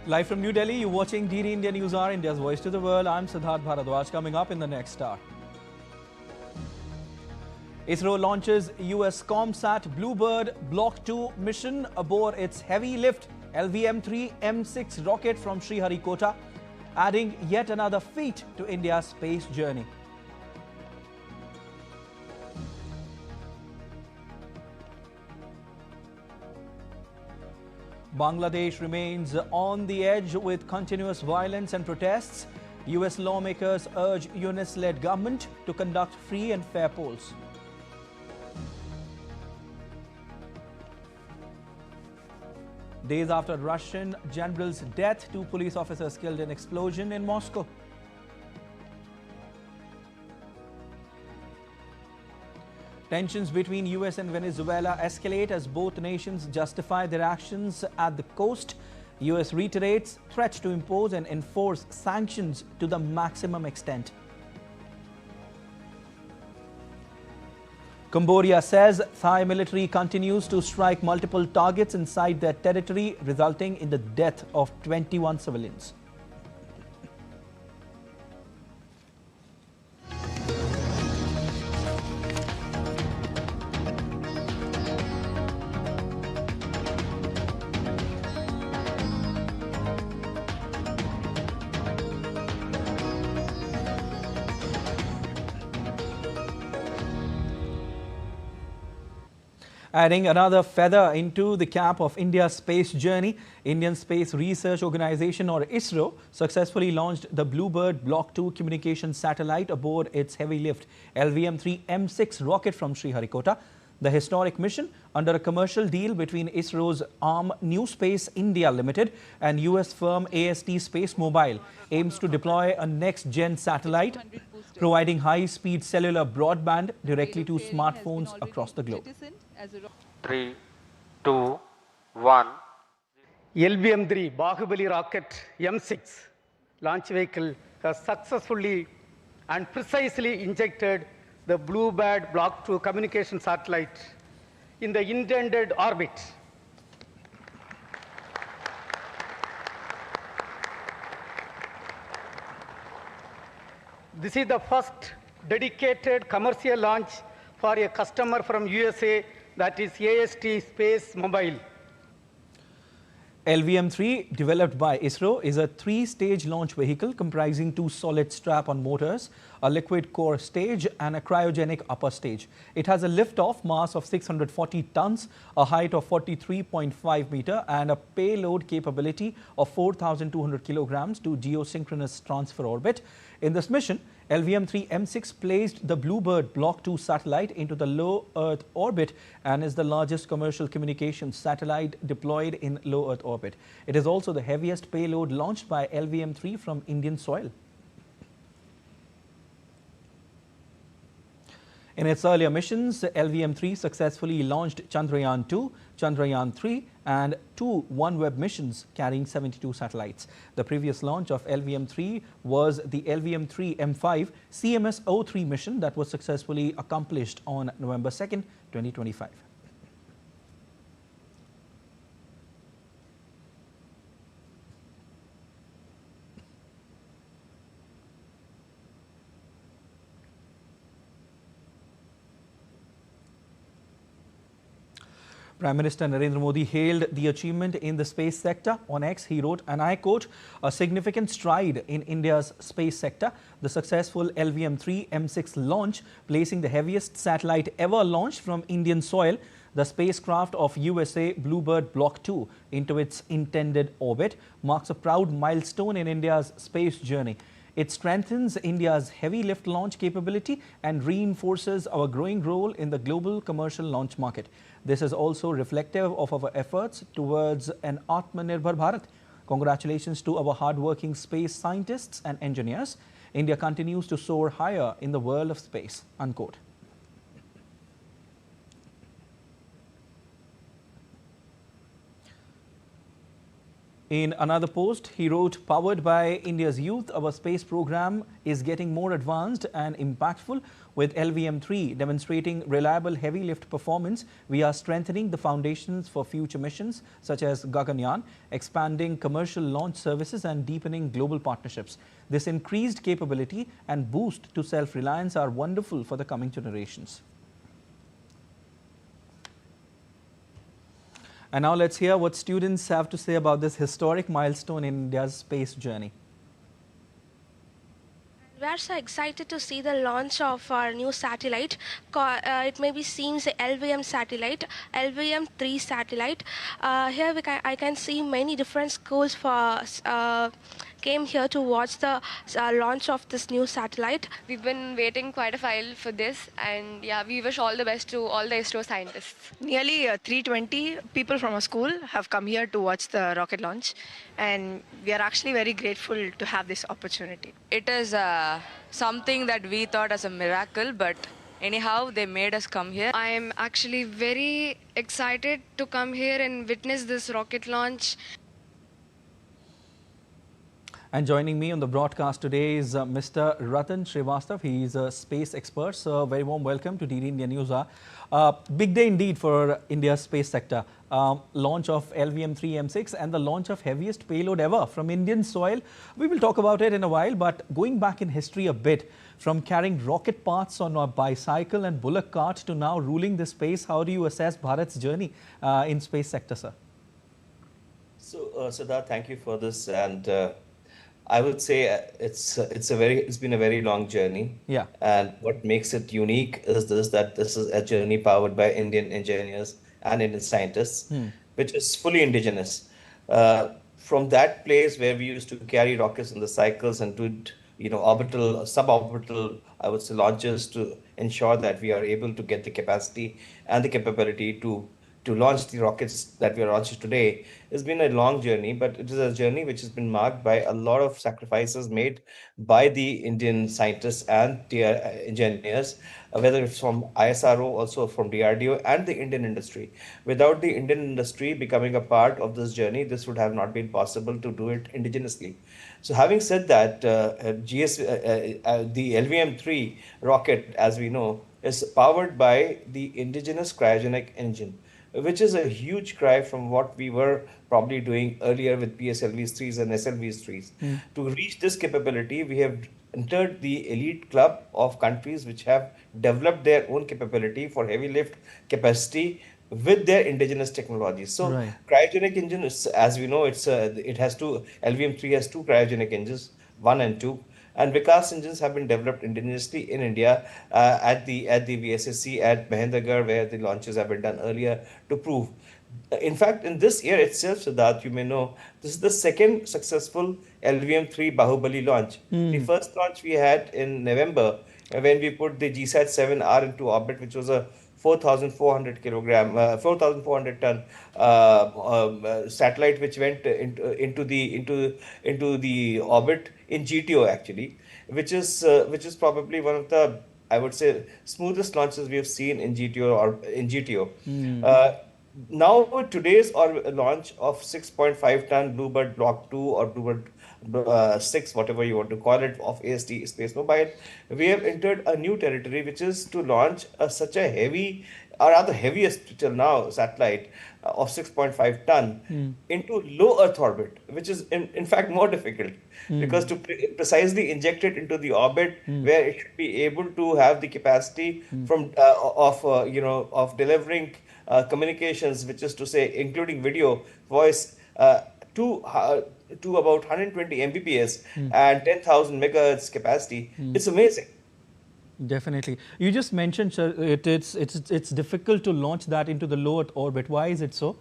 Live from New Delhi, you're watching DD India Newshour, India's voice to the world. I'm Siddharth Bharadwaj. Coming up in the next hour, ISRO launches US ComSat BlueBird Block 2 mission aboard its heavy lift LVM-3 M6 rocket from Sriharikota, adding yet another feat to India's space journey. Bangladesh remains on the edge with continuous violence and protests. US lawmakers urge UNIS-led government to conduct free and fair polls. Days after Russian general's death, 2 police officers killed in explosion in Moscow. Tensions between US and Venezuela escalate as both nations justify their actions at the coast. US reiterates threat to impose and enforce sanctions to the maximum extent. Cambodia says Thai military continues to strike multiple targets inside their territory, resulting in the death of 21 civilians. Adding another feather into the cap of India's space journey, Indian Space Research Organisation or ISRO successfully launched the BlueBird Block 2 communication satellite aboard its heavy lift LVM-3 M6 rocket from Sriharikota. The historic mission, under a commercial deal between ISRO's arm New Space India Limited and US firm AST Space Mobile, aims to deploy a next-gen satellite, providing high-speed cellular broadband directly to smartphones across the globe. 3, 2, 1. LVM-3 Bahubali rocket M6 launch vehicle has successfully and precisely injected the BlueBird Block 2 communication satellite in the intended orbit. This is the first dedicated commercial launch for a customer from USA, that is AST Space Mobile. LVM-3, developed by ISRO, is a 3-stage launch vehicle comprising 2 solid strap-on motors, a liquid core stage and a cryogenic upper stage. It has a lift-off mass of 640 tons, a height of 43.5 meter and a payload capability of 4,200 kilograms to geosynchronous transfer orbit. In this mission, LVM-3 M6 placed the BlueBird Block 2 satellite into the low Earth orbit and is the largest commercial communications satellite deployed in low Earth orbit. It is also the heaviest payload launched by LVM-3 from Indian soil. In its earlier missions, LVM-3 successfully launched Chandrayaan-2, Chandrayaan-3 and 2 OneWeb missions carrying 72 satellites. The previous launch of LVM-3 was the LVM-3 M5 CMS-03 mission that was successfully accomplished on November 2nd, 2025. Prime Minister Narendra Modi hailed the achievement in the space sector. On X, he wrote, and I quote, "A significant stride in India's space sector. The successful LVM-3 M6 launch, placing the heaviest satellite ever launched from Indian soil, the spacecraft of USA BlueBird Block 2 into its intended orbit, marks a proud milestone in India's space journey. It strengthens India's heavy lift launch capability and reinforces our growing role in the global commercial launch market. This is also reflective of our efforts towards an Atmanirbhar Bharat. Congratulations to our hardworking space scientists and engineers. India continues to soar higher in the world of space." Unquote. In another post, he wrote, "Powered by India's youth, our space program is getting more advanced and impactful. With LVM-3 demonstrating reliable heavy lift performance, we are strengthening the foundations for future missions such as Gaganyaan, expanding commercial launch services and deepening global partnerships. This increased capability and boost to self-reliance are wonderful for the coming generations." And now let's hear what students have to say about this historic milestone in India's space journey. We are so excited to see the launch of our new satellite. It maybe seems the LVM satellite, LVM3 satellite. Here I can see many different schools came here to watch the launch of this new satellite. We've been waiting quite a while for this, and yeah, we wish all the best to all the ISRO scientists. Nearly 320 people from our school have come here to watch the rocket launch, and we are actually very grateful to have this opportunity. It is something that we thought as a miracle, but anyhow, they made us come here. I am actually very excited to come here and witness this rocket launch. And joining me on the broadcast today is Mr. Ratan Srivastav. He is a space expert. So, very warm welcome to DD India Newshour. Big day indeed for India's space sector. Launch of LVM-3 M6 and the launch of heaviest payload ever from Indian soil. We will talk about it in a while, but going back in history a bit, from carrying rocket parts on a bicycle and bullock cart to now ruling the space, how do you assess Bharat's journey in space sector, sir? So, Siddharth, thank you for this, and I would say it's been a very long journey. Yeah. And what makes it unique is that this is a journey powered by Indian engineers and Indian scientists, which is fully indigenous. From that place where we used to carry rockets in the cycles and do orbital, suborbital, I would say, launches to ensure that we are able to get the capacity and the capability to launch the rockets that we are launching today. It's been a long journey, but it is a journey which has been marked by a lot of sacrifices made by the Indian scientists and engineers, whether it's from ISRO, also from DRDO and the Indian industry. Without the Indian industry becoming a part of this journey, this would have not been possible to do it indigenously. So having said that, the LVM-3 rocket, as we know, is powered by the indigenous cryogenic engine, which is a huge cry from what we were probably doing earlier with PSLV-3s and SLV-3s. To reach this capability, we have entered the elite club of countries which have developed their own capability for heavy lift capacity with their indigenous technologies. So, right. Cryogenic engine, as we know, LVM-3 has two cryogenic engines, 1 and 2. And Vikas engines have been developed indigenously in India at the VSSC at Mahendragarh, where the launches have been done earlier to prove. In fact, in this year itself, Siddharth, you may know, this is the second successful LVM-3 Bahubali launch. The first launch we had in November, when we put the GSAT-7R into orbit, which was a 4,400 ton satellite, which went into the orbit in GTO actually, which is probably one of the, I would say, smoothest launches we have seen in GTO. Now today's launch of 6.5 ton BlueBird Block 2 or BlueBird 6, whatever you want to call it, of AST Space Mobile, we have entered a new territory, which is to launch such a heavy, or rather heaviest till now, satellite of 6.5 ton into low Earth orbit, which is in fact more difficult, because to precisely inject it into the orbit where it should be able to have the capacity of delivering communications, which is to say including video, voice, to about 120 Mbps and 10,000 megahertz capacity. It's amazing. Definitely. You just mentioned, sir, it's difficult to launch that into the low Earth orbit. Why is it so?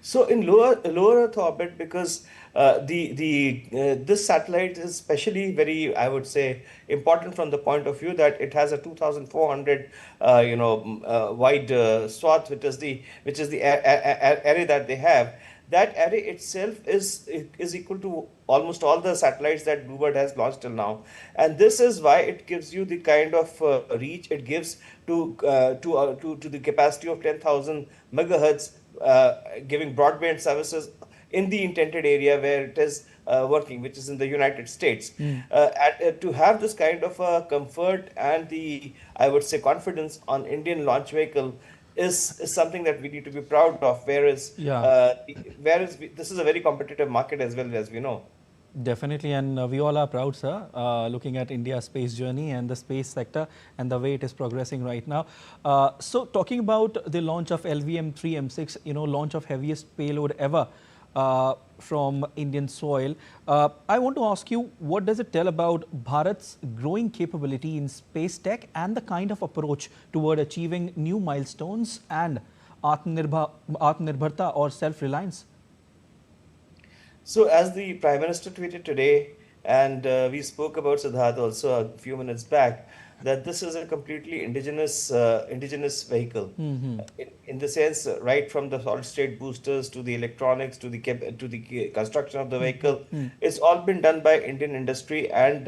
So in lower Earth orbit, because this satellite is especially very, I would say, important from the point of view that it has a 2,400 wide swath, which is the array that they have. That array itself is equal to almost all the satellites that BlueBird has launched till now, and this is why it gives you the kind of reach it gives to the capacity of 10,000 megahertz, giving broadband services in the intended area where it is working, which is in the United States. To have this kind of comfort and the, I would say, confidence on Indian launch vehicle is something that we need to be proud of. Yeah. This is a very competitive market as well, as we know. Definitely, and we all are proud, sir, looking at India's space journey and the space sector and the way it is progressing right now. So, talking about the launch of LVM3 M6, launch of heaviest payload ever from Indian soil. I want to ask you, what does it tell about Bharat's growing capability in space tech and the kind of approach toward achieving new milestones and Atmanirbharta or self-reliance? So as the Prime Minister tweeted today, and we spoke about Siddharth also a few minutes back, that this is a completely indigenous vehicle. In the sense, right from the solid-state boosters to the electronics to the construction of the vehicle, it's all been done by Indian industry, and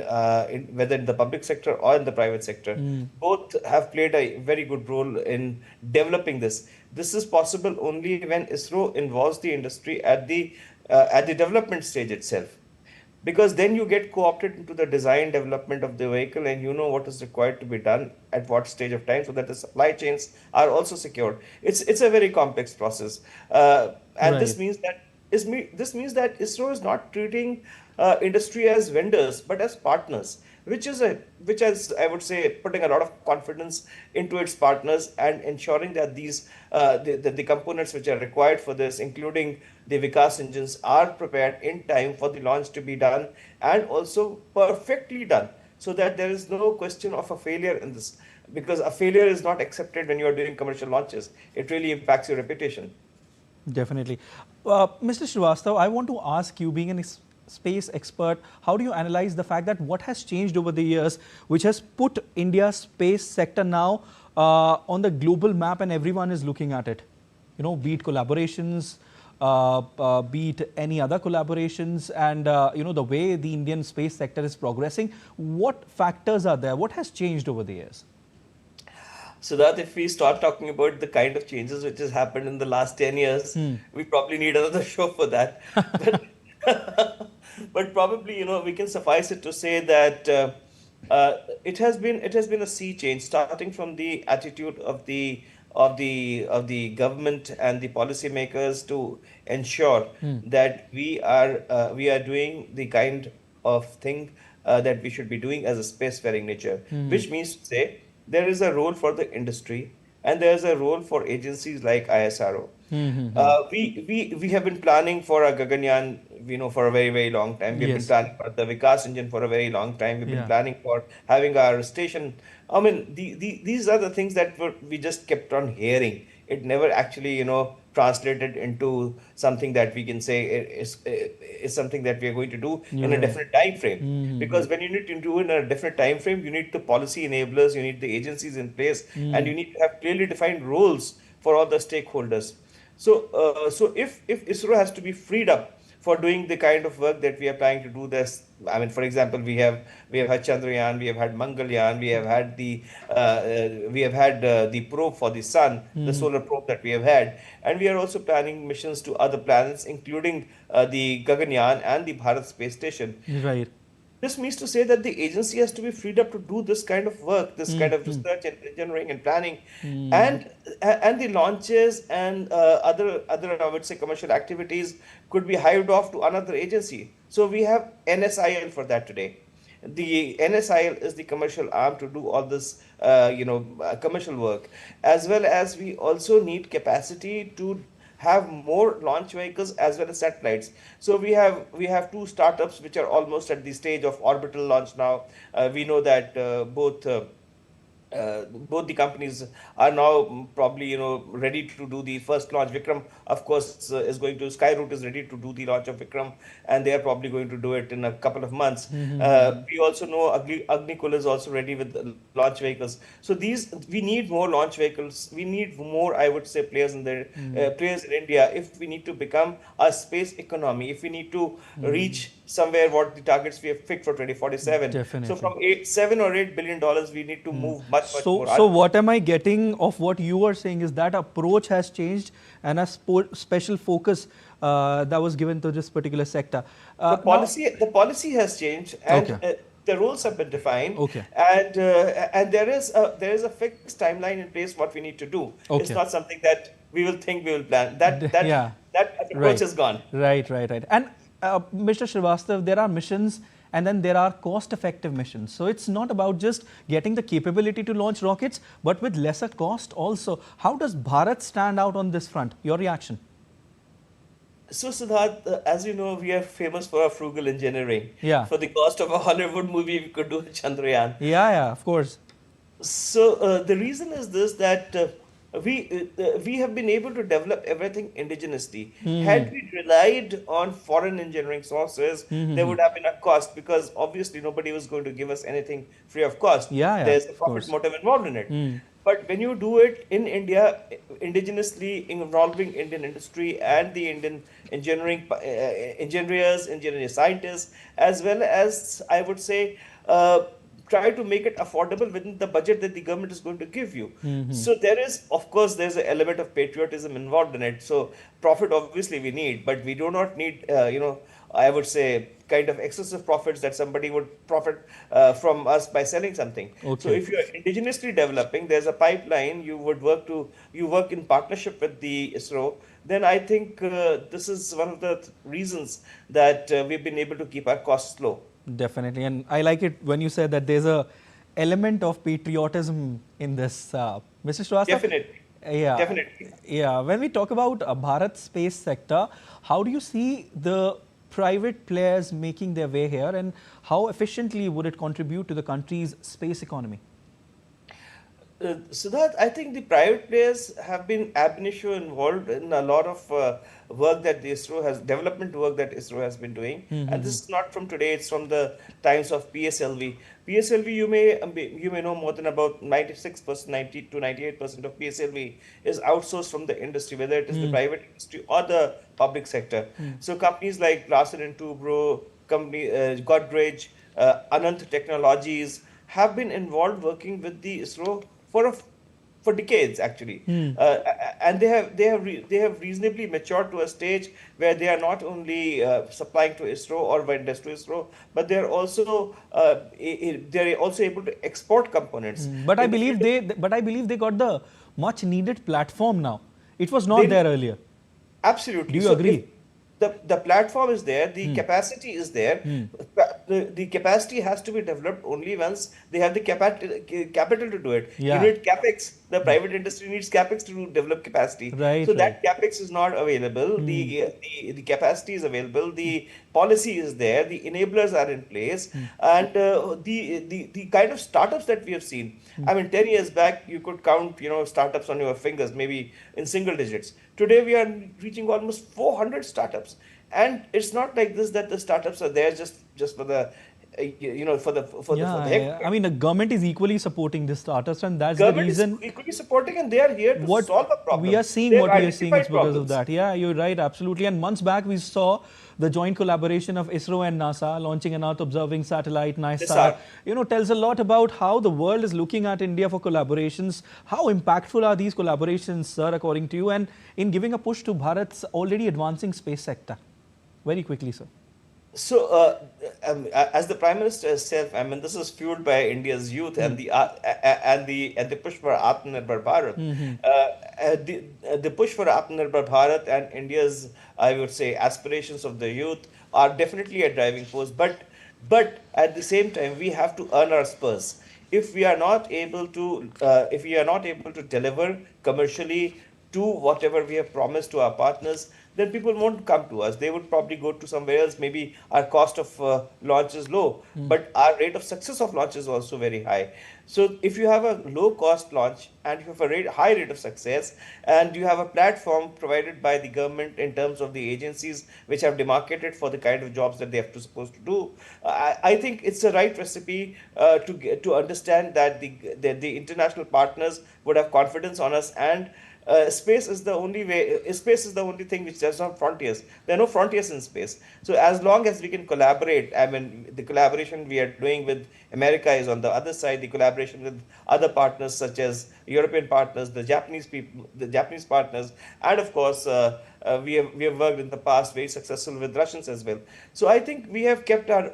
whether in the public sector or in the private sector, both have played a very good role in developing this. This is possible only when ISRO involves the industry at the development stage itself, because then you get co-opted into the design development of the vehicle, and you know what is required to be done at what stage of time, so that the supply chains are also secured. It's a very complex process, and Right. this means that ISRO is not treating industry as vendors but as partners, which is I would say putting a lot of confidence into its partners and ensuring that the components which are required for this, including the Vikas engines, are prepared in time for the launch to be done, and also perfectly done, so that there is no question of a failure in this, because a failure is not accepted when you are doing commercial launches. It really impacts your reputation. Definitely. Mr. Srivastav, I want to ask you, being a space expert, how do you analyze the fact that what has changed over the years, which has put India's space sector now on the global map, and everyone is looking at it? Be it collaborations, be it any other collaborations, and the way the Indian space sector is progressing. What factors are there? What has changed over the years? So that if we start talking about the kind of changes which has happened in the last 10 years, we probably need another show for that. But probably, we can suffice it to say that it has been a sea change, starting from the attitude of the government and the policymakers to ensure that we are doing the kind of thing that we should be doing as a spacefaring nature, which means to say there is a role for the industry and there is a role for agencies like ISRO. We have been planning for a Gaganyaan, for a very, very long time. We've been planning for the Vikas engine for a very long time. We've been planning for having our station. I mean, these are the things that we just kept on hearing. It never actually, translated into something that we can say is something that we are going to do in a definite time frame. Because when you need to do in a definite time frame, you need the policy enablers, you need the agencies in place, and you need to have clearly defined roles for all the stakeholders. So if ISRO has to be freed up for doing the kind of work that we are planning to do this, I mean, for example, we have had Chandrayaan, we have had Mangalyaan, we have had the probe for the sun, the solar probe that we have had, and we are also planning missions to other planets, including the Gaganyaan and the Bharat space station. Right. This means to say that the agency has to be freed up to do this kind of work, this kind of research and engineering and planning, and the launches and other I would say commercial activities could be hived off to another agency. So we have NSIL for that today. The NSIL is the commercial arm to do all this commercial work, as well as we also need capacity to have more launch vehicles as well as satellites. So we have two startups which are almost at the stage of orbital launch now. We know that both the companies are now probably ready to do the first launch. Vikram, of course, is going to Skyroot is ready to do the launch of Vikram, and they are probably going to do it in a couple of months. We also know Agnikul is also ready with launch vehicles. So we need more launch vehicles. We need more, I would say, players in India if we need to become a space economy. If we need to reach somewhere what the targets we have fixed for 2047. Definitely. So from 7 or 8 billion dollars, we need to move much more. So what am I getting of what you are saying is that approach has changed and a special focus that was given to this particular sector. The policy has changed, and Okay. The rules have been defined. Okay. And there is a fixed timeline in place what we need to do. Okay. It's not something that we will plan. That approach Right. is gone. Right. And Mr. Srivastav, there are missions and then there are cost-effective missions. So it's not about just getting the capability to launch rockets, but with lesser cost also. How does Bharat stand out on this front? Your reaction? So Siddharth, as you know, we are famous for our frugal engineering. Yeah. For the cost of a Hollywood movie, we could do a Chandrayaan. Yeah, of course. So the reason is this, that we have been able to develop everything indigenously. Had we relied on foreign engineering sources, there would have been a cost, because obviously nobody was going to give us anything free of cost. Yeah, There's a of profit course. motive involved in it. But when you do it in India, indigenously, involving Indian industry and the Indian engineering scientists, as well as, I would say, try to make it affordable within the budget that the government is going to give you. So there's an element of patriotism involved in it. So profit obviously we need, but we do not need, I would say, kind of excessive profits that somebody would profit from us by selling something. Okay. So if you are indigenously developing, there's a pipeline, you work in partnership with the ISRO, then I think this is one of the reasons that we've been able to keep our costs low. Definitely, and I like it when you said that there's a element of patriotism in this, Mr. Srivastav. Definitely. Yeah. Definitely. Yeah. When we talk about Bharat space sector, how do you see the private players making their way here, and how efficiently would it contribute to the country's space economy? Siddharth, I think the private players have been ab initio involved in a lot of work that the development work that ISRO has been doing. And this is not from today, it's from the times of PSLV. PSLV, you may know, more than about 96%, 90 to 98% of PSLV is outsourced from the industry, whether it is the private industry or the public sector. So companies like Larsen and Toubro, Godrej, Anant Technologies have been involved working with the ISRO for decades, actually, and they have reasonably matured to a stage where they are not only supplying to ISRO or vendors to ISRO, but they are also able to export components. But I believe they got the much needed platform now. It was not there earlier. Absolutely. Do you agree? The platform is there, the capacity is there. The capacity has to be developed only once they have the capital to do it. Yeah. You need capex. The private industry needs capex to develop capacity. Right, so that capex is not available. The capacity is available. The policy is there. The enablers are in place. And the kind of startups that we have seen. I mean, 10 years back, you could count startups on your fingers, maybe in single digits. Today, we are reaching almost 400 startups. And it's not like this that the startups are there just for the I mean, the government is equally supporting the startups, and that's the reason. Is equally supporting, and they are here to solve a problem. We are seeing what we are seeing is because of that. Yeah, you're right, absolutely. And months back, we saw the joint collaboration of ISRO and NASA launching an Earth observing satellite, NISAR. Tells a lot about how the world is looking at India for collaborations. How impactful are these collaborations, sir, according to you, and in giving a push to Bharat's already advancing space sector? Very quickly, sir. So, as the Prime Minister said, I mean, this is fueled by India's youth and the push for Atmanirbhar Bharat. The push for Atmanirbhar Bharat and India's, I would say, aspirations of the youth are definitely a driving force. But at the same time, we have to earn our spurs. If we are not able to deliver commercially to whatever we have promised to our partners, then people won't come to us. They would probably go to somewhere else. Maybe our cost of launch is low, but our rate of success of launch is also very high. So if you have a low cost launch and you have a high rate of success, and you have a platform provided by the government in terms of the agencies which have demarcated for the kind of jobs that they have to supposed to do, I think it's the right recipe to understand that the international partners would have confidence on us, and space is the only way. Space is the only thing which does not frontiers. There are no frontiers in space. So as long as we can collaborate, I mean, the collaboration we are doing with America is on the other side. The collaboration with other partners such as European partners, the Japanese people, the Japanese partners, and of course we have worked in the past very successful with Russians as well. So I think we have kept our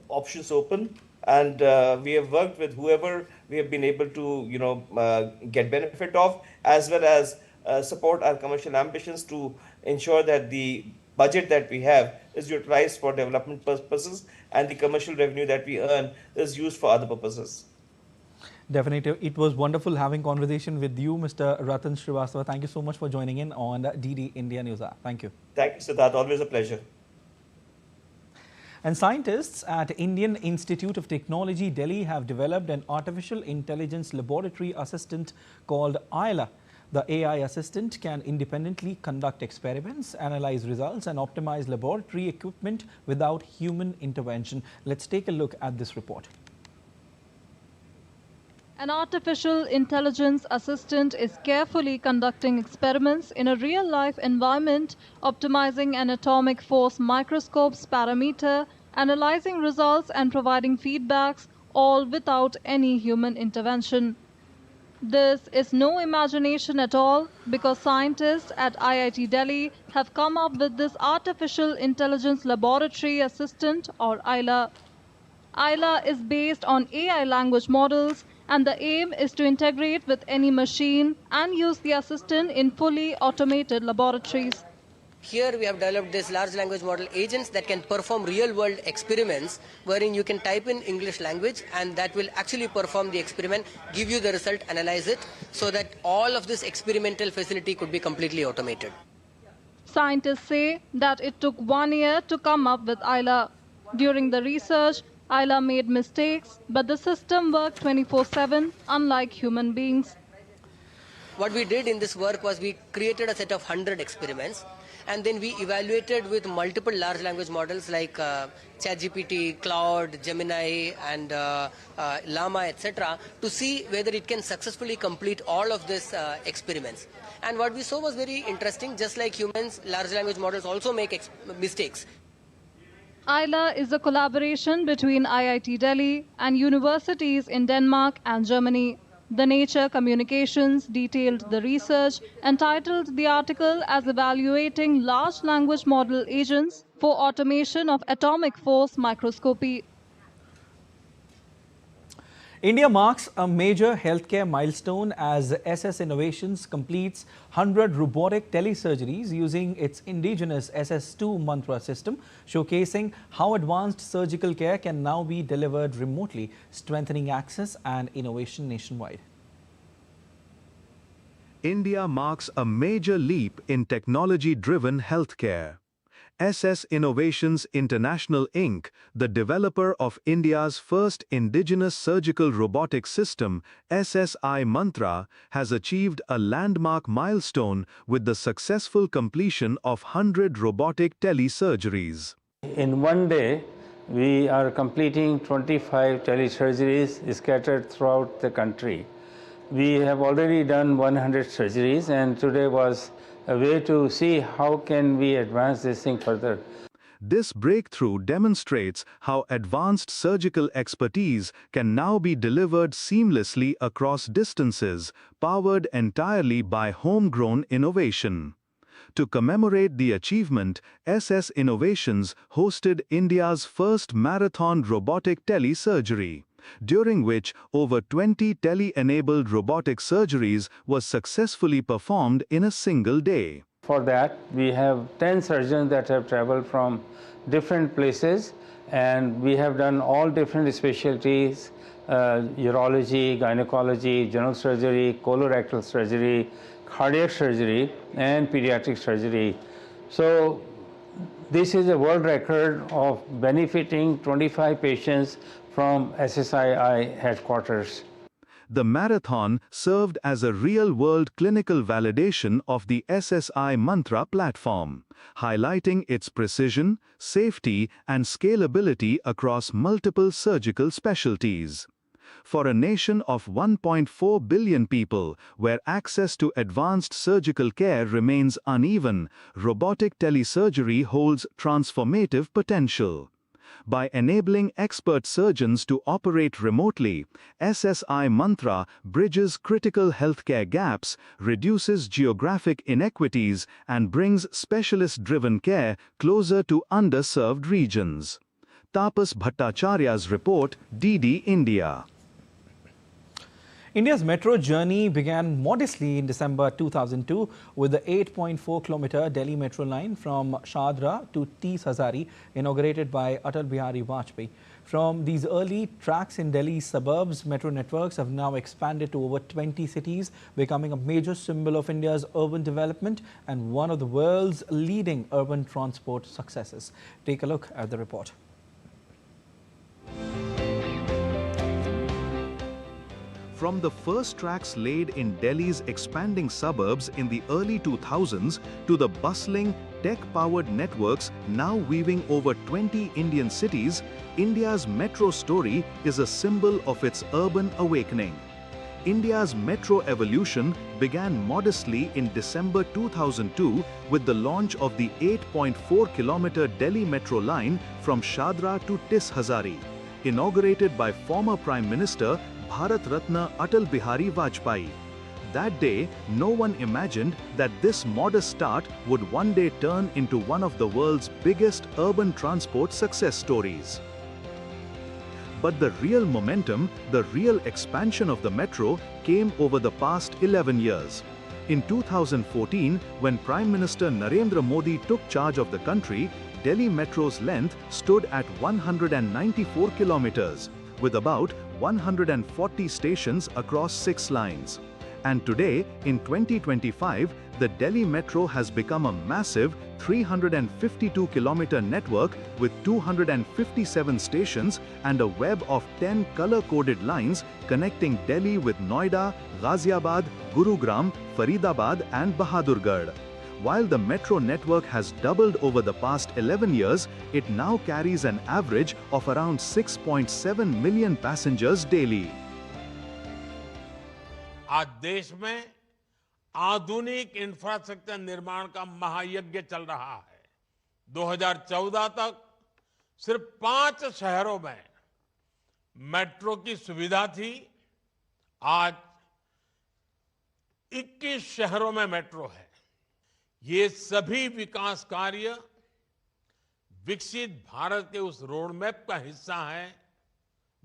options open, and we have worked with whoever we have been able to get benefit of, as well as support our commercial ambitions to ensure that the budget that we have is utilized for development purposes, and the commercial revenue that we earn is used for other purposes. Definitely. It was wonderful having conversation with you, Mr. Ratan Srivastava. Thank you so much for joining in on DD India Newshour. Thank you. Thank you, Siddharth. Always a pleasure. And scientists at Indian Institute of Technology, Delhi have developed an artificial intelligence laboratory assistant called ILA. The AI assistant can independently conduct experiments, analyze results, and optimize laboratory equipment without human intervention. Let's take a look at this report. An artificial intelligence assistant is carefully conducting experiments in a real-life environment, optimizing an atomic force microscope's parameter, analyzing results and providing feedbacks, all without any human intervention. This is no imagination at all, because scientists at IIT Delhi have come up with this artificial intelligence laboratory assistant, or ILA. ILA is based on AI language models, and the aim is to integrate with any machine and use the assistant in fully automated laboratories. Here we have developed this large language model agents that can perform real-world experiments, wherein you can type in English language and that will actually perform the experiment, give you the result, analyze it, so that all of this experimental facility could be completely automated. Scientists say that it took 1 year to come up with ILA. During the research, ILA made mistakes, but the system worked 24/7, unlike human beings. What we did in this work was we created a set of 100 experiments, and then we evaluated with multiple large language models like ChatGPT, Cloud, Gemini, and Llama, etc., to see whether it can successfully complete all of these experiments. And what we saw was very interesting. Just like humans, large language models also make mistakes. ILA is a collaboration between IIT Delhi and universities in Denmark and Germany. The Nature Communications detailed the research and titled the article as Evaluating Large Language Model Agents for Automation of Atomic Force Microscopy. India marks a major healthcare milestone as SS Innovations completes 100 robotic telesurgeries using its indigenous SS2 mantra system, showcasing how advanced surgical care can now be delivered remotely, strengthening access and innovation nationwide. India marks a major leap in technology-driven healthcare. SS Innovations International Inc., the developer of India's first indigenous surgical robotic system, SSI Mantra, has achieved a landmark milestone with the successful completion of 100 robotic telesurgeries. In one day, we are completing 25 telesurgeries scattered throughout the country. We have already done 100 surgeries, and today was a way to see how can we advance this thing further. This breakthrough demonstrates how advanced surgical expertise can now be delivered seamlessly across distances, powered entirely by homegrown innovation. To commemorate the achievement, SS Innovations hosted India's first marathon robotic telesurgery, during which over 20 tele-enabled robotic surgeries was successfully performed in a single day. For that, we have 10 surgeons that have traveled from different places, and we have done all different specialties, urology, gynecology, general surgery, colorectal surgery, cardiac surgery, and pediatric surgery. So this is a world record of benefiting 25 patients from SSII headquarters. The marathon served as a real-world clinical validation of the SSI Mantra platform, highlighting its precision, safety, and scalability across multiple surgical specialties. For a nation of 1.4 billion people, where access to advanced surgical care remains uneven, robotic telesurgery holds transformative potential. By enabling expert surgeons to operate remotely, SSI Mantra bridges critical healthcare gaps, reduces geographic inequities, and brings specialist-driven care closer to underserved regions. Tapas Bhattacharya's report, DD India. India's metro journey began modestly in December 2002 with the 8.4-kilometer Delhi metro line from Shadra to Tis Hazari, inaugurated by Atal Bihari Vajpayee. From these early tracks in Delhi's suburbs, metro networks have now expanded to over 20 cities, becoming a major symbol of India's urban development and one of the world's leading urban transport successes. Take a look at the report. From the first tracks laid in Delhi's expanding suburbs in the early 2000s to the bustling, tech-powered networks now weaving over 20 Indian cities, India's metro story is a symbol of its urban awakening. India's metro evolution began modestly in December 2002 with the launch of the 8.4-kilometer Delhi metro line from Shadra to Tis Hazari, inaugurated by former Prime Minister Bharat Ratna Atal Bihari Vajpayee. That day, no one imagined that this modest start would one day turn into one of the world's biggest urban transport success stories. But the real momentum, the real expansion of the metro came over the past 11 years. In 2014, when Prime Minister Narendra Modi took charge of the country, Delhi Metro's length stood at 194 kilometers, with about 140 stations across 6 lines. And today, in 2025, the Delhi Metro has become a massive 352-kilometer network with 257 stations and a web of 10 color-coded lines connecting Delhi with Noida, Ghaziabad, Gurugram, Faridabad and Bahadurgarh. While the metro network has doubled over the past 11 years, it now carries an average of around 6.7 million passengers daily. आज देश में आधुनिक infrastructure निर्माण का महायज्ञ चल रहा है। 2014 तक सिर्फ 5 शहरों में मेट्रो की सुविधा थी। आज 21 शहरों में मेट्रो है। ये सभी विकास कार्य विकसित भारत के उस रोडमैप का हिस्सा है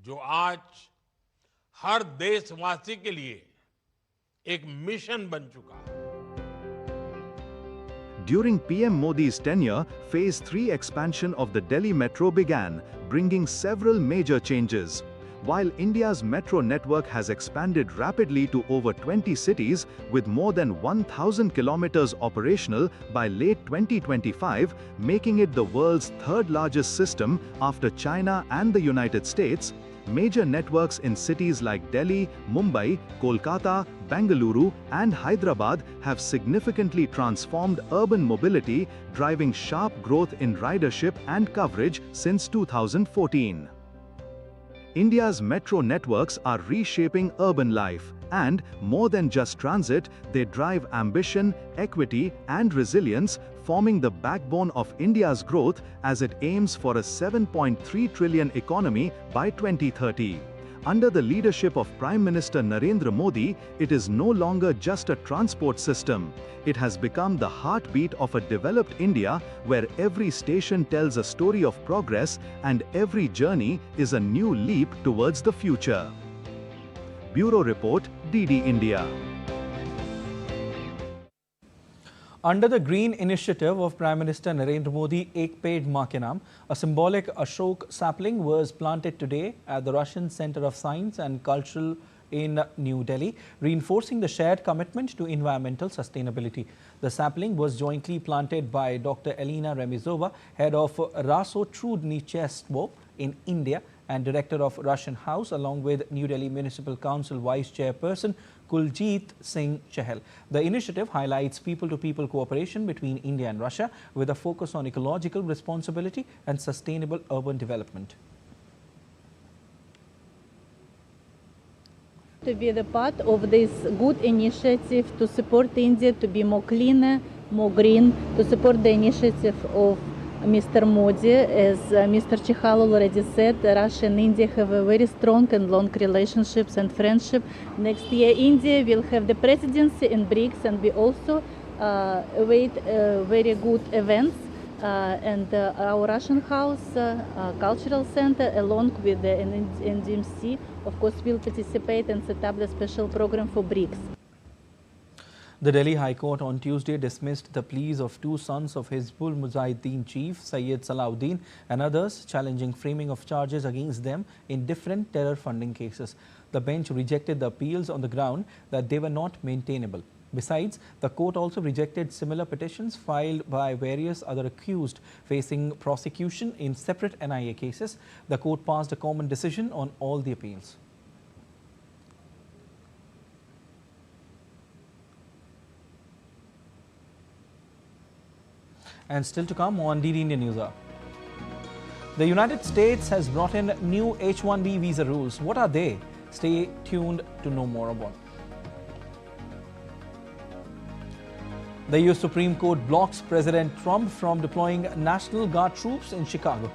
जो आज हर देशवासी के लिए एक मिशन बन चुका है। During PM Modi's tenure, Phase 3 expansion of the Delhi Metro began, bringing several major changes. While India's metro network has expanded rapidly to over 20 cities with more than 1,000 kilometers operational by late 2025, making it the world's third largest system after China and the United States, major networks in cities like Delhi, Mumbai, Kolkata, Bengaluru and Hyderabad have significantly transformed urban mobility, driving sharp growth in ridership and coverage since 2014. India's metro networks are reshaping urban life, and more than just transit, they drive ambition, equity, and resilience, forming the backbone of India's growth as it aims for a 7.3 trillion economy by 2030. Under the leadership of Prime Minister Narendra Modi, it is no longer just a transport system. It has become the heartbeat of a developed India where every station tells a story of progress and every journey is a new leap towards the future. Bureau Report, DD India. Under the Green Initiative of Prime Minister Narendra Modi, Ek Ped Maa Ke Naam, a symbolic Ashok sapling was planted today at the Russian Center of Science and Culture in New Delhi, reinforcing the shared commitment to environmental sustainability. The sapling was jointly planted by Dr. Elena Remizova, head of Raso Trudny Chestbo in India, and Director of Russian House, along with New Delhi Municipal Council Vice Chairperson Kuljit Singh Chahal. The initiative highlights people-to-people cooperation between India and Russia with a focus on ecological responsibility and sustainable urban development. To be the part of this good initiative to support India to be more cleaner, more green, to support the initiative of Mr. Modi. As Mr. Chahal already said, Russia and India have a very strong and long relationships and friendship. Next year, India will have the presidency in BRICS, and we also await very good events. And our Russian House Cultural Center, along with the NDMC, of course, will participate and set up the special program for BRICS. The Delhi High Court on Tuesday dismissed the pleas of two sons of Hizbul Mujahideen chief Sayyid Salahuddin and others challenging framing of charges against them in different terror funding cases. The bench rejected the appeals on the ground that they were not maintainable. Besides, the court also rejected similar petitions filed by various other accused facing prosecution in separate NIA cases. The court passed a common decision on all the appeals. And still to come on DD India Newshour. The United States has brought in new H-1B visa rules. What are they? Stay tuned to know more about. The US Supreme Court blocks President Trump from deploying National Guard troops in Chicago.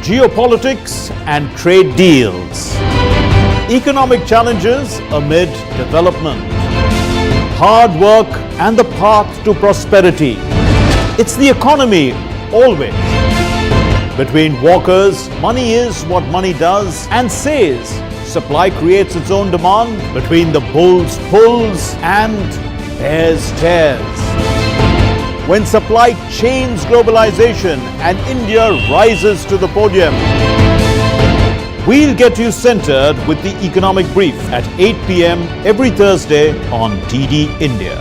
Geopolitics and trade deals. Economic challenges amid development. Hard work and the path to prosperity. It's the economy always. Between walkers, money is what money does and says. Supply creates its own demand. Between the bulls pulls and bears tears. When supply chains globalization and India rises to the podium. We'll get you centered with the economic brief at 8 p.m. every Thursday on DD India.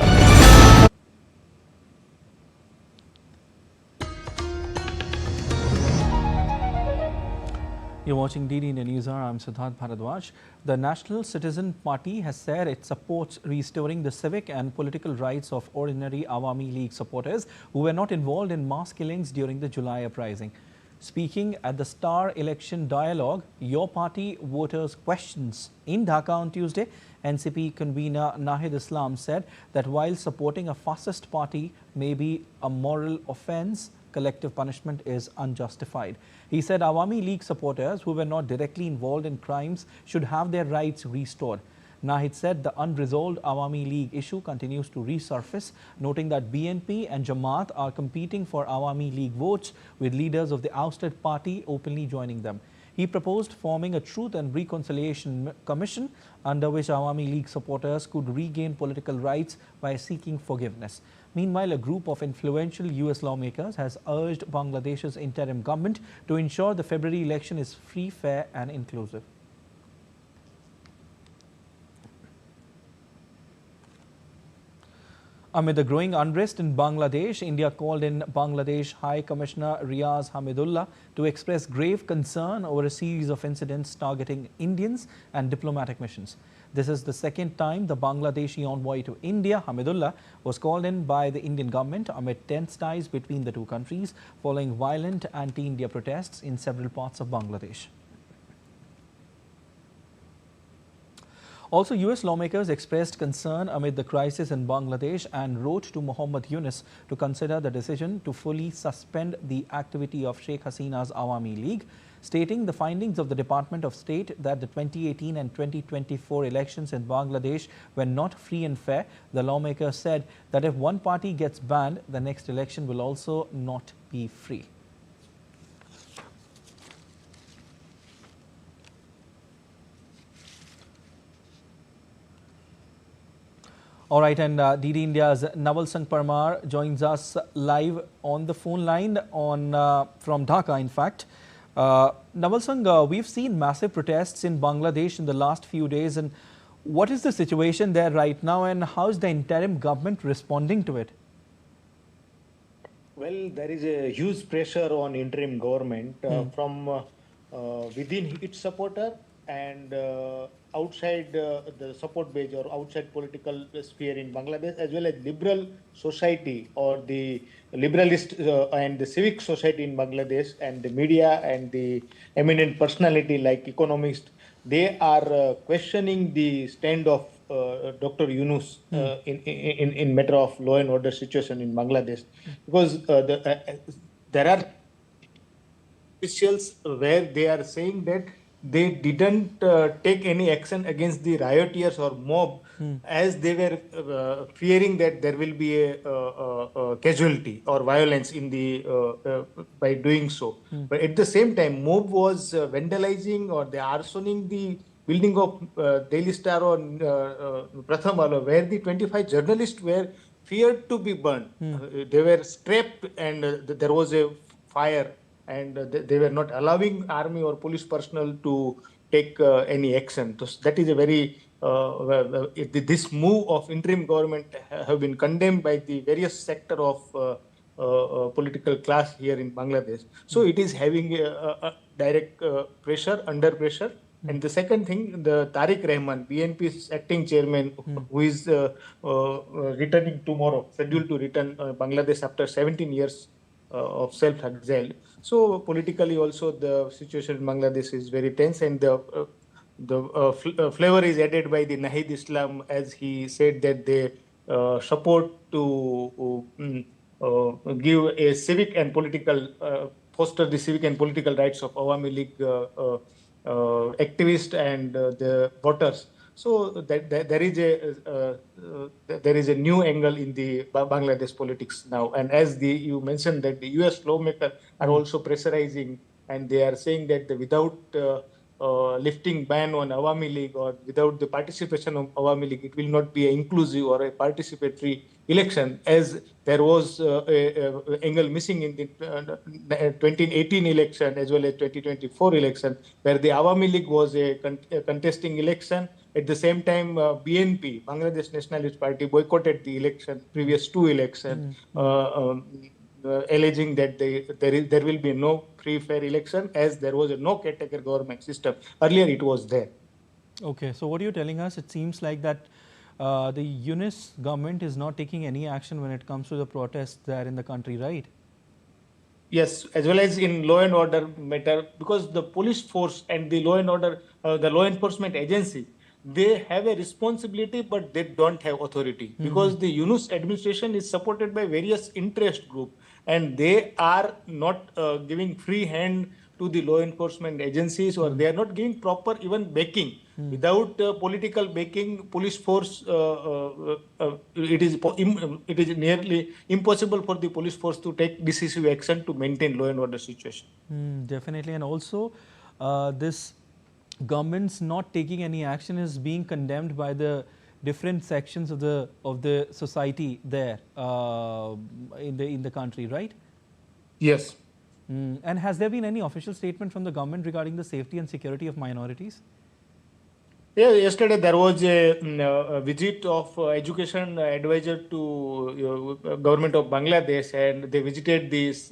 You're watching DD India Newshour. I'm Siddharth Bharadwaj. The National Citizen Party has said it supports restoring the civic and political rights of ordinary Awami League supporters who were not involved in mass killings during the July uprising. Speaking at the Star Election Dialogue, Your Party Voters Questions in Dhaka on Tuesday, NCP convener Nahid Islam said that while supporting a fascist party may be a moral offence, collective punishment is unjustified. He said Awami League supporters who were not directly involved in crimes should have their rights restored. Nahid said the unresolved Awami League issue continues to resurface, noting that BNP and Jamaat are competing for Awami League votes, with leaders of the ousted party openly joining them. He proposed forming a Truth and Reconciliation Commission under which Awami League supporters could regain political rights by seeking forgiveness. Meanwhile, a group of influential US lawmakers has urged Bangladesh's interim government to ensure the February election is free, fair and inclusive. Amid the growing unrest in Bangladesh, India called in Bangladesh High Commissioner Riaz Hamidullah to express grave concern over a series of incidents targeting Indians and diplomatic missions. This is the second time the Bangladeshi envoy to India, Hamidullah, was called in by the Indian government amid tense ties between the two countries following violent anti-India protests in several parts of Bangladesh. Also, US lawmakers expressed concern amid the crisis in Bangladesh and wrote to Muhammad Yunus to consider the decision to fully suspend the activity of Sheikh Hasina's Awami League, stating the findings of the Department of State that the 2018 and 2024 elections in Bangladesh were not free and fair. The lawmaker said that if one party gets banned, the next election will also not be free. All right, and DD India's Naval Singh Parmar joins us live on the phone line from Dhaka, in fact. Naval Singh, we've seen massive protests in Bangladesh in the last few days, and What is the situation there right now, and how is the interim government responding to it? Well, there is a huge pressure on interim government from within its supporter and outside the support base or outside political sphere in Bangladesh, as well as liberal society or the liberalist and the civic society in Bangladesh, and the media and the eminent personality like economists. They are questioning the stand of Dr. Yunus in matter of law and order situation in Bangladesh, because there are officials where they are saying that they didn't take any action against the rioters or mob, as they were fearing that there will be a casualty or violence in the by doing so. But at the same time, mob was vandalizing or they arsoning the building of Daily Star on Prathamala, where the 25 journalists were feared to be burned. They were strapped and there was a fire, and they were not allowing army or police personnel to take any action. So that is a very this move of interim government have been condemned by the various sector of political class here in Bangladesh. So it is having a direct pressure, under pressure. And the second thing, the Tariq Rahman, BNP's acting chairman, who is returning tomorrow, scheduled to return Bangladesh after 17 years of self-exile. So politically also the situation in Bangladesh is very tense, and the flavor is added by the Nahid Islam, as he said that they support to give a civic and political, foster the civic and political rights of Awami League activists and the voters. So there is a new angle in the Bangladesh politics now, and as you mentioned that the U.S. lawmakers are also pressurizing, and they are saying that without lifting ban on Awami League or without the participation of Awami League, it will not be an inclusive or a participatory election, as there was a angle missing in the 2018 election as well as 2024 election, where the Awami League was a contesting election. At the same time, BNP, Bangladesh Nationalist Party, boycotted the election, previous two elections, alleging that there will be no free, fair election, as there was a no caretaker government system. Earlier it was there. Okay, so what are you telling us? It seems like that the Yunus government is not taking any action when it comes to the protests there in the country, right? Yes, as well as in law and order matter, because the police force and the law and order, the law enforcement agency, they have a responsibility, but they don't have authority, because the Yunus administration is supported by various interest groups, and they are not giving free hand to the law enforcement agencies, or they are not giving proper even backing. Without political backing, police force, it is nearly impossible for the police force to take decisive action to maintain law and order situation. Definitely, and also this government's not taking any action is being condemned by the different sections of the society there in the country, right? Yes. And has there been any official statement from the government regarding the safety and security of minorities? Yeah, yesterday there was a visit of education advisor to government of Bangladesh, and they visited this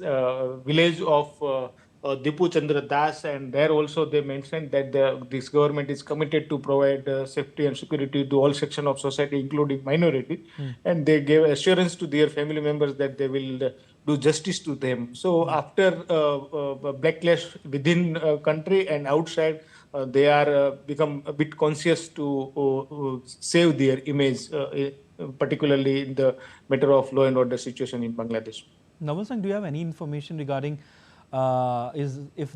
village of Dipu Chandra Das, and there also they mentioned that this government is committed to provide safety and security to all sections of society, including minority, and they gave assurance to their family members that they will do justice to them. So after backlash within country and outside, they are become a bit conscious to save their image, particularly in the matter of law and order situation in Bangladesh. Naval Singh, do you have any information regarding if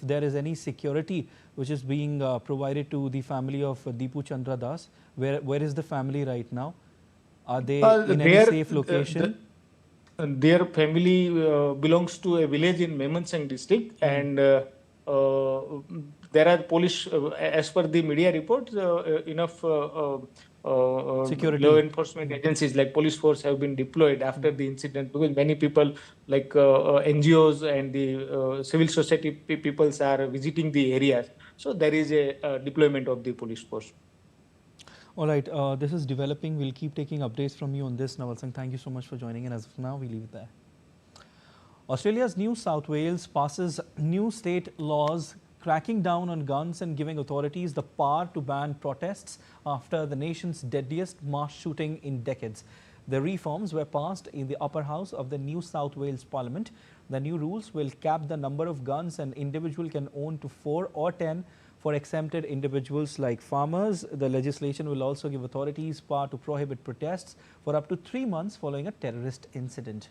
there is any security which is being provided to the family of Dipu Chandra Das? Where is the family right now? Are they in any safe location? Their family belongs to a village in Memansang district, and there are police, as per the media reports, enough Security. law enforcement agencies like police force have been deployed after the incident, because many people like NGOs and the civil society peoples are visiting the areas. So there is a deployment of the police force. All right, this is developing. We'll keep taking updates from you on this, Naval Singh. Thank you so much for joining in. As of now, we leave it there. Australia's New South Wales passes new state laws cracking down on guns and giving authorities the power to ban protests after the nation's deadliest mass shooting in decades. The reforms were passed in the upper house of the New South Wales Parliament. The new rules will cap the number of guns an individual can own to 4 or 10 for exempted individuals like farmers. The legislation will also give authorities power to prohibit protests for up to 3 months following a terrorist incident.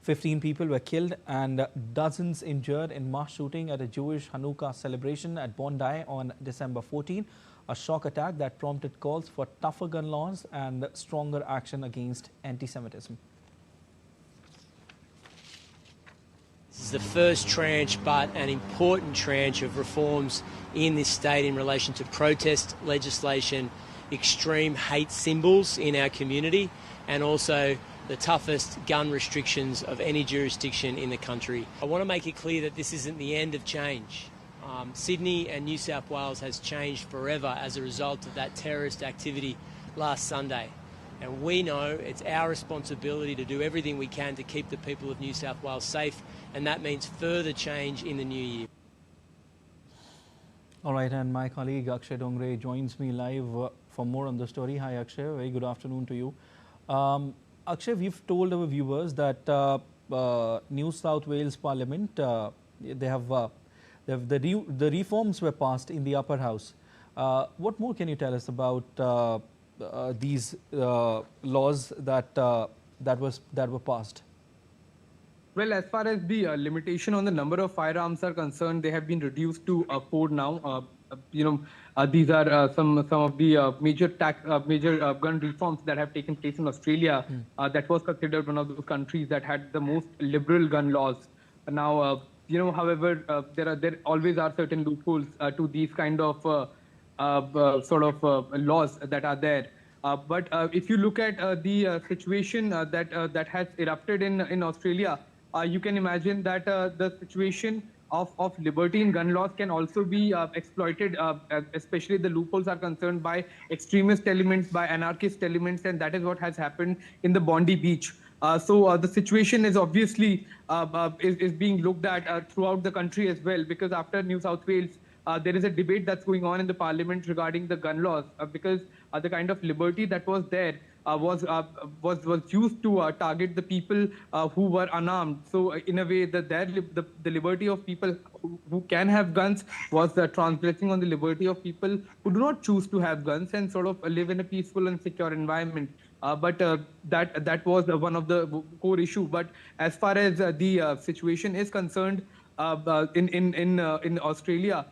15 people were killed and dozens injured in mass shooting at a Jewish Hanukkah celebration at Bondi on December 14, a shock attack that prompted calls for tougher gun laws and stronger action against anti-Semitism. This is the first tranche, but an important tranche of reforms in this state in relation to protest legislation, extreme hate symbols in our community, and also the toughest gun restrictions of any jurisdiction in the country. I want to make it clear that this isn't the end of change. Sydney and New South Wales has changed forever as a result of that terrorist activity last Sunday. And we know it's our responsibility to do everything we can to keep the people of New South Wales safe, and that means further change in the new year. All right, and my colleague Akshay Dongre joins me live for more on the story. Hi Akshay, very good afternoon to you. Akshay, we've told our viewers that New South Wales Parliament, the reforms were passed in the upper house. What more can you tell us about these laws that were passed? Well, as far as the limitation on the number of firearms are concerned, they have been reduced to 4 now. These are some of the major gun reforms that have taken place in Australia. That was considered one of those countries that had the most liberal gun laws. Now, however, there always are certain loopholes to these kind of laws that are there. But if you look at the situation that has erupted in Australia, you can imagine that the situation of liberty in gun laws can also be exploited, especially the loopholes are concerned by extremist elements, by anarchist elements, and that is what has happened in the Bondi Beach. So the situation is obviously is being looked at throughout the country as well, because after New South Wales, there is a debate that's going on in the parliament regarding the gun laws, because the kind of liberty that was there was used to target the people who were unarmed. So in a way, the liberty of people who can have guns was transgressing on the liberty of people who do not choose to have guns and sort of live in a peaceful and secure environment. But that was one of the core issue. But as far as the situation is concerned in Australia,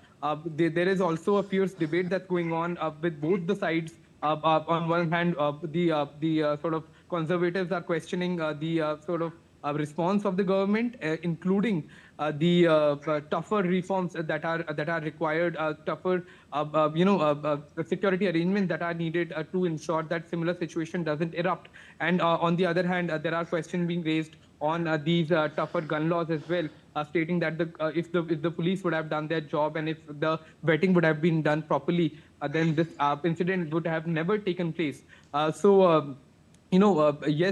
there is also a fierce debate that's going on with both the sides. On one hand, the sort of conservatives are questioning the sort of response of the government, including the tougher reforms that are required, tougher security arrangements that are needed to ensure that similar situation doesn't erupt. And on the other hand, there are questions being raised on these tougher gun laws as well, stating that if the police would have done their job and if the vetting would have been done properly, then this incident would have never taken place. Yes,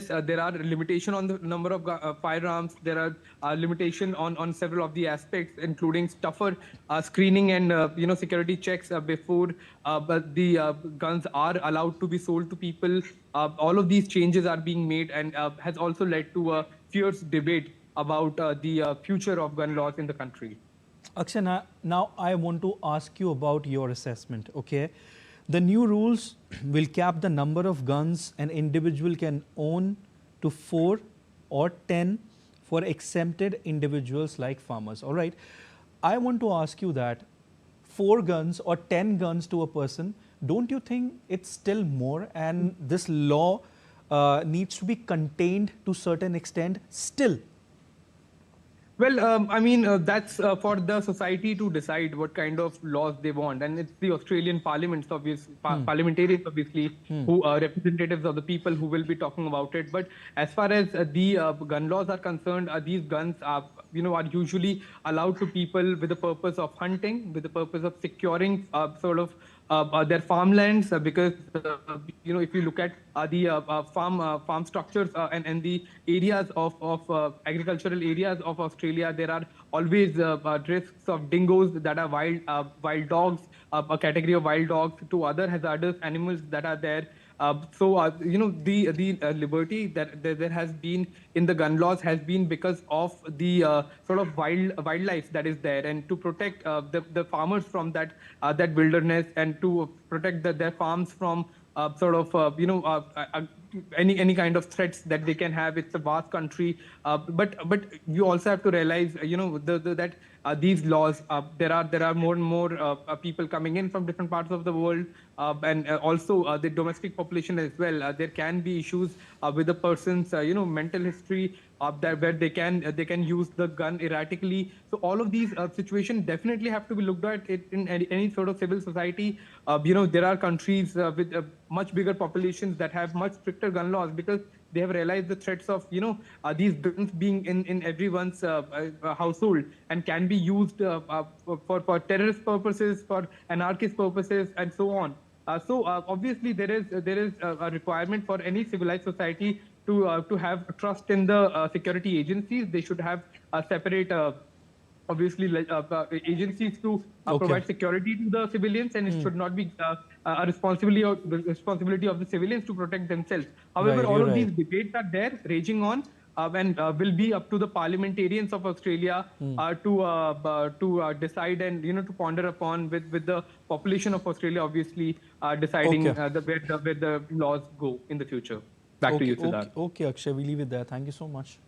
there are limitations on the number of firearms. There are limitation on several of the aspects, including tougher screening and security checks before but the guns are allowed to be sold to people. All of these changes are being made and has also led to a fierce debate about the future of gun laws in the country. Akshay, now I want to ask you about your assessment. Okay, the new rules will cap the number of guns an individual can own to 4 or 10 for exempted individuals like farmers. All right, I want to ask you that 4 guns or 10 guns to a person, don't you think it's still more, and this law needs to be contained to a certain extent still? Well, I mean, that's for the society to decide what kind of laws they want. And it's the Australian parliaments, parliamentarians, obviously, who are representatives of the people who will be talking about it. But as far as the gun laws are concerned, these guns are, are usually allowed to people with the purpose of hunting, with the purpose of securing their farmlands, because if you look at the farm structures and the areas of agricultural areas of Australia, there are always risks of dingoes that are wild dogs, a category of wild dogs, to other hazardous animals that are there. The liberty that there has been in the gun laws has been because of the wildlife that is there, and to protect the farmers from that wilderness, and to protect their farms from any kind of threats that they can have. It's a vast country, but you also have to realize, that these laws, there are more and more people coming in from different parts of the world, and also the domestic population as well. There can be issues with the person's mental history, where they can use the gun erratically. So all of these situations definitely have to be looked at in any sort of civil society. There are countries with much bigger populations that have much stricter gun laws, because they have realized the threats of these guns being in everyone's household, and can be used for terrorist purposes, for anarchist purposes, and so on. Obviously there is a requirement for any civilized society to have trust in the security agencies. They should have a separate agencies to provide security to the civilians, and it should not be a responsibility of the civilians to protect themselves. However, all of these debates are there, raging on, and will be up to the parliamentarians of Australia to decide, and to ponder upon, with the population of Australia obviously deciding where the laws go in the future. Back to you, Siddharth. Okay, Akshay, we leave it there. Thank you so much.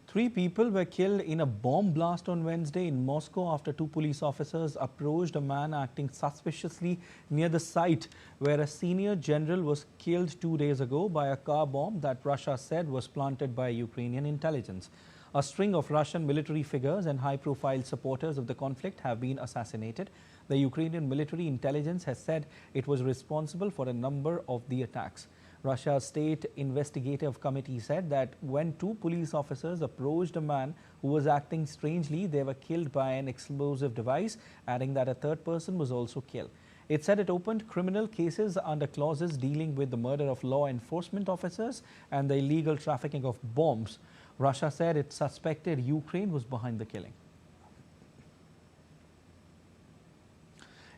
3 people were killed in a bomb blast on Wednesday in Moscow after 2 police officers approached a man acting suspiciously near the site where a senior general was killed 2 days ago by a car bomb that Russia said was planted by Ukrainian intelligence. A string of Russian military figures and high-profile supporters of the conflict have been assassinated. The Ukrainian military intelligence has said it was responsible for a number of the attacks. Russia's State Investigative Committee said that when 2 police officers approached a man who was acting strangely, they were killed by an explosive device, adding that a 3rd person was also killed. It said it opened criminal cases under clauses dealing with the murder of law enforcement officers and the illegal trafficking of bombs. Russia said it suspected Ukraine was behind the killing.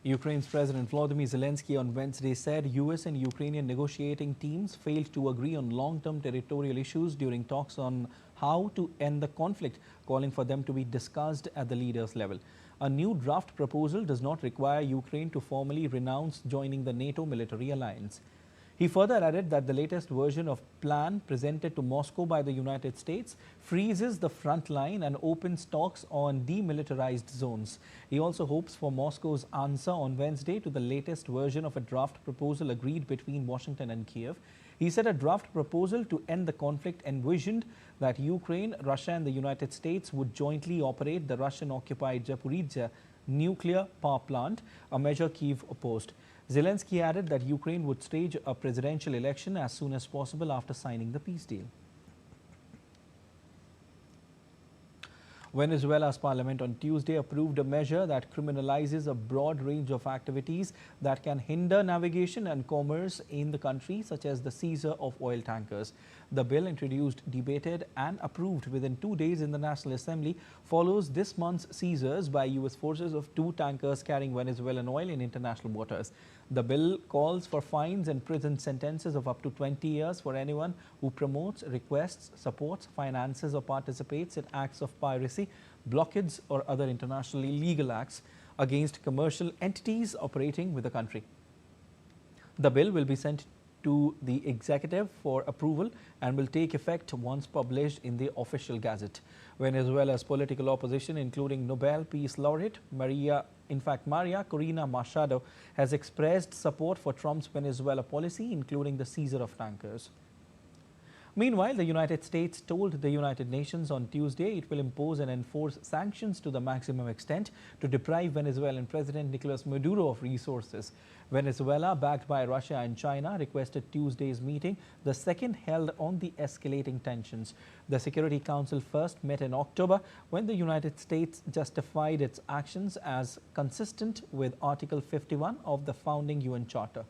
Ukraine's President Volodymyr Zelensky on Wednesday said US and Ukrainian negotiating teams failed to agree on long-term territorial issues during talks on how to end the conflict, calling for them to be discussed at the leaders' level. A new draft proposal does not require Ukraine to formally renounce joining the NATO military alliance. He further added that the latest version of plan presented to Moscow by the United States freezes the front line and opens talks on demilitarized zones. He also hopes for Moscow's answer on Wednesday to the latest version of a draft proposal agreed between Washington and Kiev. He said a draft proposal to end the conflict envisioned that Ukraine, Russia and the United States would jointly operate the Russian-occupied Zaporizhzhia nuclear power plant, a measure Kiev opposed. Zelensky added that Ukraine would stage a presidential election as soon as possible after signing the peace deal. Venezuela's parliament on Tuesday approved a measure that criminalizes a broad range of activities that can hinder navigation and commerce in the country, such as the seizure of oil tankers. The bill, introduced, debated and approved within 2 days in the National Assembly, follows this month's seizures by US forces of 2 tankers carrying Venezuelan oil in international waters. The bill calls for fines and prison sentences of up to 20 years for anyone who promotes, requests, supports, finances or participates in acts of piracy, blockades or other international illegal acts against commercial entities operating with the country. The bill will be sent to the executive for approval and will take effect once published in the official gazette. Venezuela's political opposition, including Nobel Peace Laureate Maria Corina Machado, has expressed support for Trump's Venezuela policy, including the seizure of tankers. Meanwhile, the United States told the United Nations on Tuesday it will impose and enforce sanctions to the maximum extent to deprive Venezuelan President Nicolas Maduro of resources. Venezuela, backed by Russia and China, requested Tuesday's meeting, the second held on the escalating tensions. The Security Council first met in October when the United States justified its actions as consistent with Article 51 of the founding UN Charter.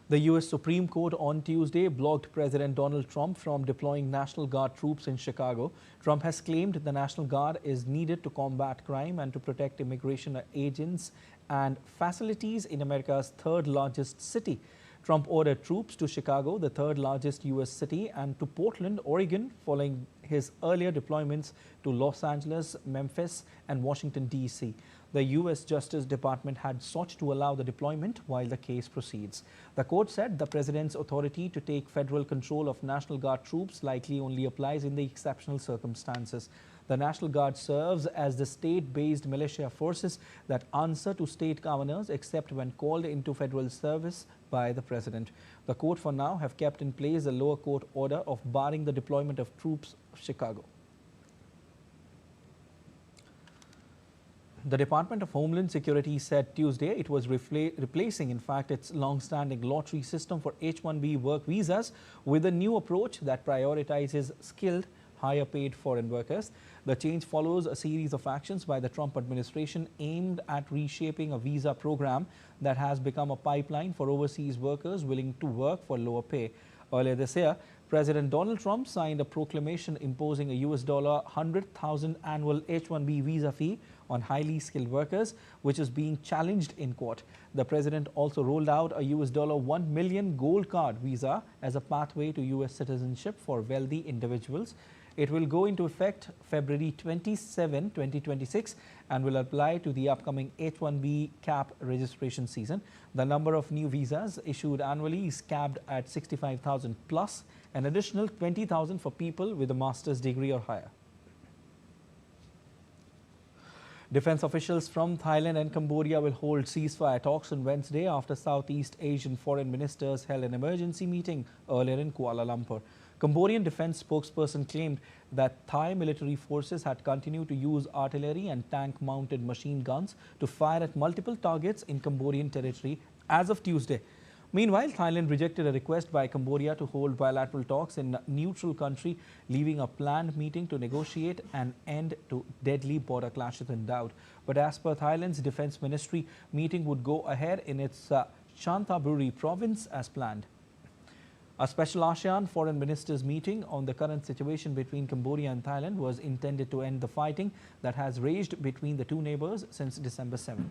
The U.S. Supreme Court on Tuesday blocked President Donald Trump from deploying National Guard troops in Chicago. Trump has claimed the National Guard is needed to combat crime and to protect immigration agents and facilities in America's third largest city. Trump ordered troops to Chicago, the third largest U.S. city, and to Portland, Oregon, following his earlier deployments to Los Angeles, Memphis, and Washington, D.C. The U.S. Justice Department had sought to allow the deployment while the case proceeds. The court said the president's authority to take federal control of National Guard troops likely only applies in the exceptional circumstances. The National Guard serves as the state-based militia forces that answer to state governors except when called into federal service by the president. The court for now have kept in place a lower court order of barring the deployment of troops of Chicago. The Department of Homeland Security said Tuesday it was replacing, in fact, its long-standing lottery system for H-1B work visas with a new approach that prioritizes skilled, higher-paid foreign workers. The change follows a series of actions by the Trump administration aimed at reshaping a visa program that has become a pipeline for overseas workers willing to work for lower pay. Earlier this year, President Donald Trump signed a proclamation imposing a US $100,000 annual H-1B visa fee on highly skilled workers, which is being challenged in court. The president also rolled out a US $1 million gold card visa as a pathway to US citizenship for wealthy individuals. It will go into effect February 27, 2026 and will apply to the upcoming H-1B cap registration season. The number of new visas issued annually is capped at 65,000 plus, an additional 20,000 for people with a master's degree or higher. Defense officials from Thailand and Cambodia will hold ceasefire talks on Wednesday after Southeast Asian foreign ministers held an emergency meeting earlier in Kuala Lumpur. Cambodian defense spokesperson claimed that Thai military forces had continued to use artillery and tank-mounted machine guns to fire at multiple targets in Cambodian territory as of Tuesday. Meanwhile, Thailand rejected a request by Cambodia to hold bilateral talks in a neutral country, leaving a planned meeting to negotiate an end to deadly border clashes in doubt. But as per Thailand's defense ministry, meeting would go ahead in its Chanthaburi province as planned. A special ASEAN foreign ministers meeting on the current situation between Cambodia and Thailand was intended to end the fighting that has raged between the two neighbors since December 7.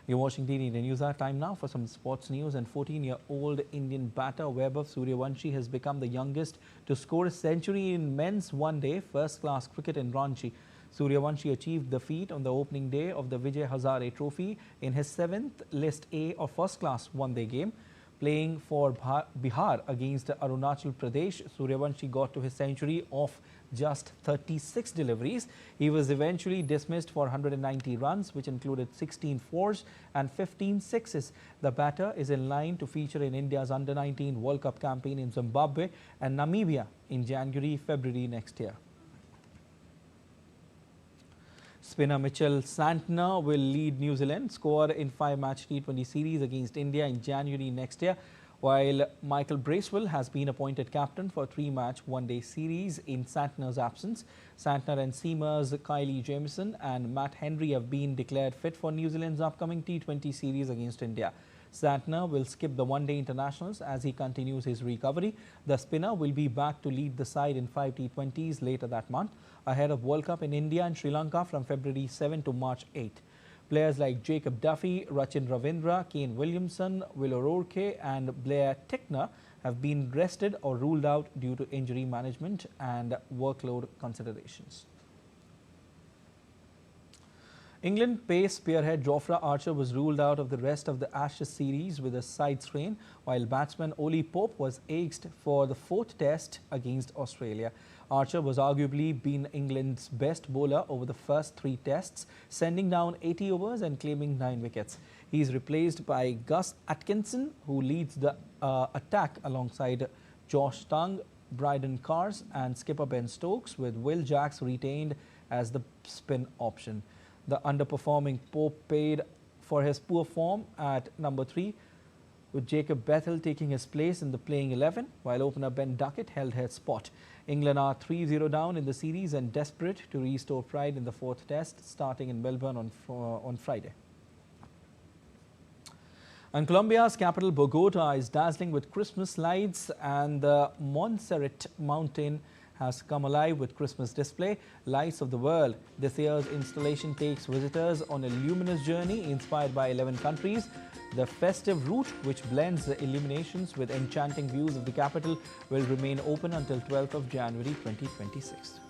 You're watching DD Newshour. Time now for some sports news. And 14-year-old Indian batter Vaibhav Suryavanshi has become the youngest to score a century in men's one-day first-class cricket in Ranchi. Suryavanshi achieved the feat on the opening day of the Vijay Hazare Trophy in his 7th List A or first-class one-day game. Playing for Bihar against Arunachal Pradesh, Suryavanshi got to his century of just 36 deliveries. He was eventually dismissed for 190 runs, which included 16 fours and 15 sixes. The batter is in line to feature in India's Under-19 World Cup campaign in Zimbabwe and Namibia in January-February next year. Spinner Mitchell Santner will lead New Zealand score in 5-match T20 series against India in January next year, while Michael Bracewell has been appointed captain for 3-match one-day series in Santner's absence. Santner and seamers Kylie Jamieson and Matt Henry have been declared fit for New Zealand's upcoming T20 series against India. Santner will skip the one-day internationals as he continues his recovery. The spinner will be back to lead the side in 5 T20s later that month, ahead of World Cup in India and Sri Lanka from February 7 to March 8. Players like Jacob Duffy, Rachin Ravindra, Kane Williamson, Will O'Rourke and Blair Tickner have been rested or ruled out due to injury management and workload considerations. England pace spearhead Jofra Archer was ruled out of the rest of the Ashes series with a side strain, while batsman Oli Pope was axed for the 4th test against Australia. Archer was arguably been England's best bowler over the first 3 tests, sending down 80 overs and claiming 9 wickets. He is replaced by Gus Atkinson, who leads the attack alongside Josh Tongue, Bryden Cars and skipper Ben Stokes, with Will Jacks retained as the spin option. The underperforming Pope paid for his poor form at number 3, with Jacob Bethel taking his place in the playing 11, while opener Ben Duckett held his spot. England are 3-0 down in the series and desperate to restore pride in the 4th test, starting in Melbourne on Friday. And Colombia's capital Bogota is dazzling with Christmas lights, and the Montserrat mountain has come alive with Christmas display, Lights of the World. This year's installation takes visitors on a luminous journey inspired by 11 countries. The festive route, which blends the illuminations with enchanting views of the capital, will remain open until 12th of January 2026.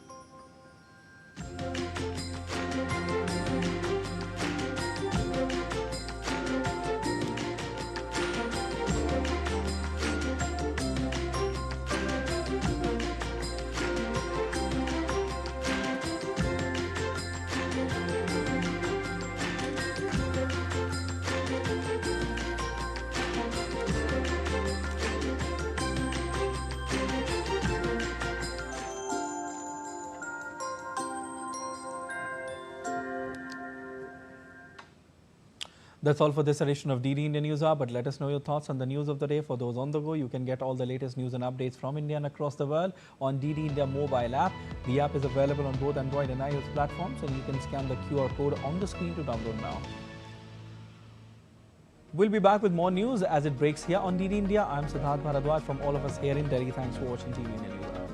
That's all for this edition of DD India Newshour, but let us know your thoughts on the news of the day. For those on the go, you can get all the latest news and updates from India and across the world on DD India mobile app. The app is available on both Android and iOS platforms, and you can scan the QR code on the screen to download now. We'll be back with more news as it breaks here on DD India. I'm Siddharth Bharadwaj from all of us here in Delhi. Thanks for watching DD India Newshour.